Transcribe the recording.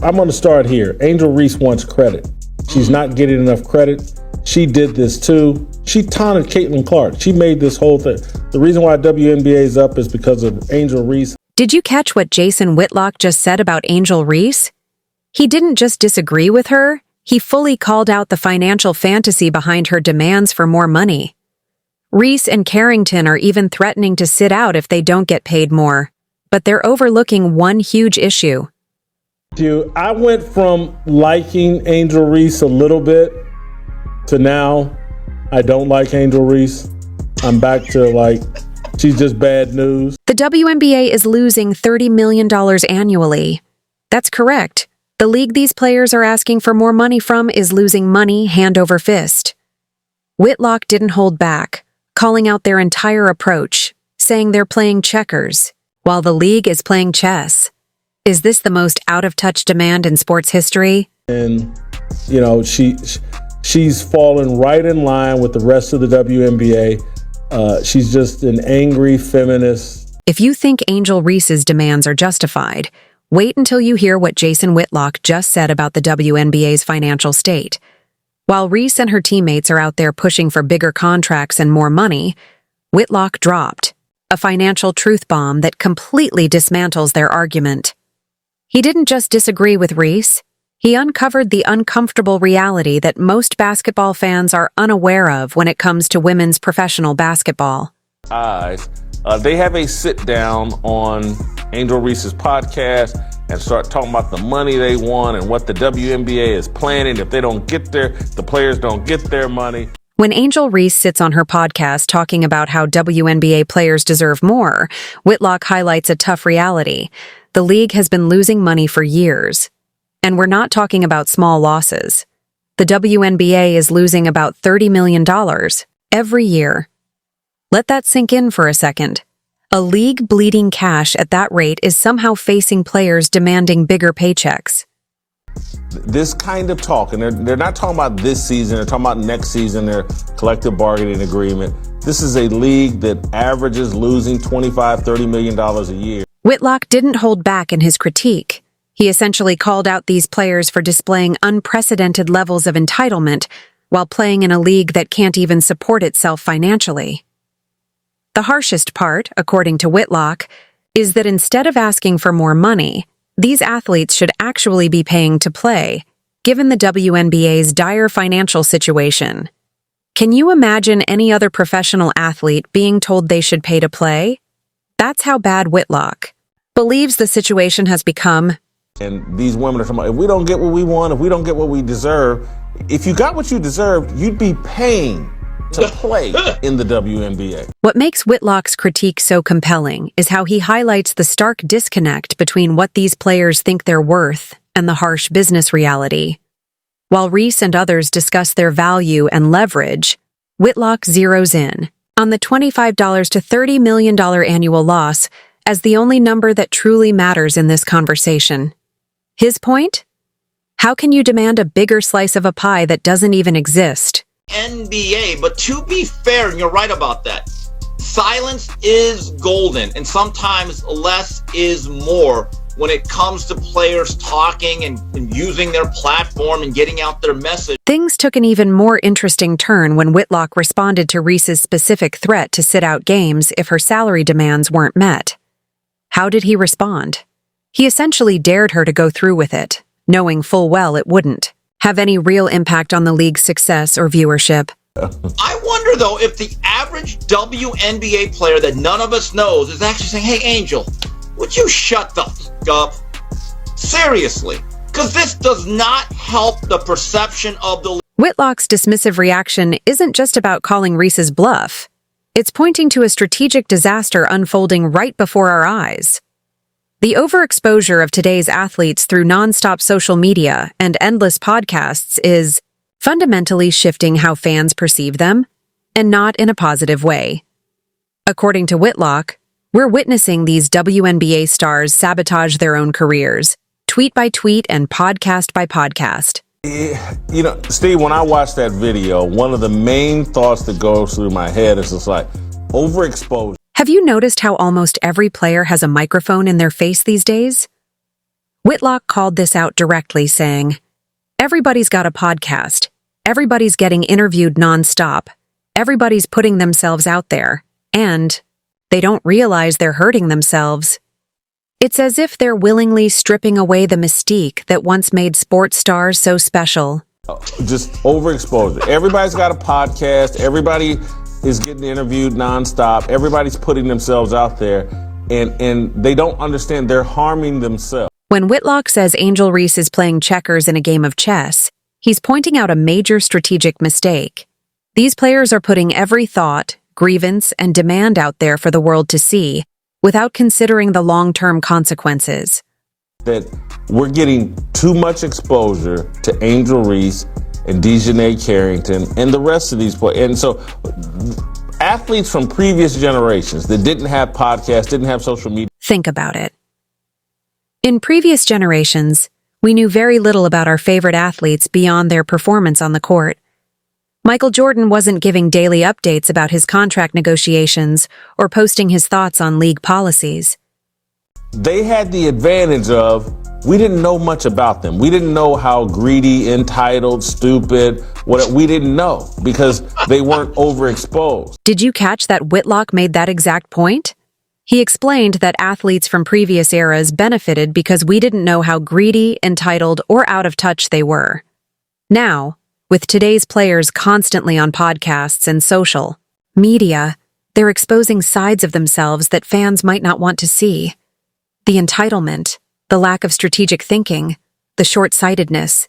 I'm going to start here. Angel Reese wants credit. She's not getting enough credit. She did this too. She taunted Caitlin Clark. She made this whole thing. The reason why WNBA is up is because of Angel Reese. Did you catch what Jason Whitlock just said about Angel Reese? He didn't just disagree with her, he fully called out the financial fantasy behind her demands for more money. Reese and Carrington are even threatening to sit out if they don't get paid more. But they're overlooking one huge issue. Dude, I went from liking Angel Reese a little bit to now I don't like Angel Reese. I'm back to she's just bad news. The WNBA is losing $30 million annually. That's correct. The league these players are asking for more money from is losing money hand over fist. Whitlock didn't hold back, calling out their entire approach, saying they're playing checkers, while the league is playing chess. Is this the most out-of-touch demand in sports history? And, she's fallen right in line with the rest of the WNBA. She's just an angry feminist. If you think Angel Reese's demands are justified, wait until you hear what Jason Whitlock just said about the WNBA's financial state. While Reese and her teammates are out there pushing for bigger contracts and more money, Whitlock dropped a financial truth bomb that completely dismantles their argument. He didn't just disagree with Reese, he uncovered the uncomfortable reality that most basketball fans are unaware of when it comes to women's professional basketball. They have a sit-down on Angel Reese's podcast and start talking about the money they want and what the WNBA is planning. If they don't get there, the players don't get their money. When Angel Reese sits on her podcast talking about how WNBA players deserve more, Whitlock highlights a tough reality. The league has been losing money for years. And we're not talking about small losses. The WNBA is losing about $30 million every year. Let that sink in for a second. A league bleeding cash at that rate is somehow facing players demanding bigger paychecks. This kind of talk, and they're not talking about this season, they're talking about next season, their collective bargaining agreement. This is a league that averages losing $25, $30 million a year. Whitlock didn't hold back in his critique. He essentially called out these players for displaying unprecedented levels of entitlement while playing in a league that can't even support itself financially. The harshest part, according to Whitlock, is that instead of asking for more money, these athletes should actually be paying to play, given the WNBA's dire financial situation. Can you imagine any other professional athlete being told they should pay to play? That's how bad Whitlock believes the situation has become. And these women are talking about, if we don't get what we want, if we don't get what we deserve, if you got what you deserved, you'd be paying to play in the WNBA. What makes Whitlock's critique so compelling is how he highlights the stark disconnect between what these players think they're worth and the harsh business reality. While Reese and others discuss their value and leverage, Whitlock zeroes in on the $25 to $30 million annual loss as the only number that truly matters in this conversation. His point? How can you demand a bigger slice of a pie that doesn't even exist? NBA, but to be fair, and you're right about that, silence is golden, and sometimes less is more when it comes to players talking and using their platform and getting out their message. Things took an even more interesting turn when Whitlock responded to Reese's specific threat to sit out games if her salary demands weren't met. How did he respond? He essentially dared her to go through with it, knowing full well it wouldn't have any real impact on the league's success or viewership. I wonder, though, if the average WNBA player that none of us knows is actually saying, hey, Angel, would you shut the f*** up? Seriously. Because this does not help the perception of the league. Whitlock's dismissive reaction isn't just about calling Reese's bluff. It's pointing to a strategic disaster unfolding right before our eyes. The overexposure of today's athletes through nonstop social media and endless podcasts is fundamentally shifting how fans perceive them, and not in a positive way. According to Whitlock, we're witnessing these WNBA stars sabotage their own careers, tweet by tweet and podcast by podcast. You know, Steve, when I watch that video, one of the main thoughts that goes through my head is just like, overexposure. Have you noticed how almost every player has a microphone in their face these days? Whitlock called this out directly, saying, "Everybody's got a podcast. Everybody's getting interviewed nonstop. Everybody's putting themselves out there. And they don't realize they're hurting themselves. It's as if they're willingly stripping away the mystique that once made sports stars so special." Just overexposure. Everybody's got a podcast. Everybody is getting interviewed nonstop. Everybody's putting themselves out there, and they don't understand they're harming themselves. When Whitlock says Angel Reese is playing checkers in a game of chess, he's pointing out a major strategic mistake. These players are putting every thought, grievance, and demand out there for the world to see, without considering the long-term consequences. That we're getting too much exposure to Angel Reese and Dejanay Carrington and the rest of these players. And so athletes from previous generations that didn't have podcasts, didn't have social media. Think about it. In previous generations, we knew very little about our favorite athletes beyond their performance on the court. Michael Jordan wasn't giving daily updates about his contract negotiations or posting his thoughts on league policies. They had the advantage of, we didn't know much about them. We didn't know how greedy, entitled, stupid, we didn't know because they weren't overexposed. Did you catch that Whitlock made that exact point? He explained that athletes from previous eras benefited because we didn't know how greedy, entitled, or out of touch they were. Now, with today's players constantly on podcasts and social media, they're exposing sides of themselves that fans might not want to see. The entitlement, the lack of strategic thinking, the short-sightedness.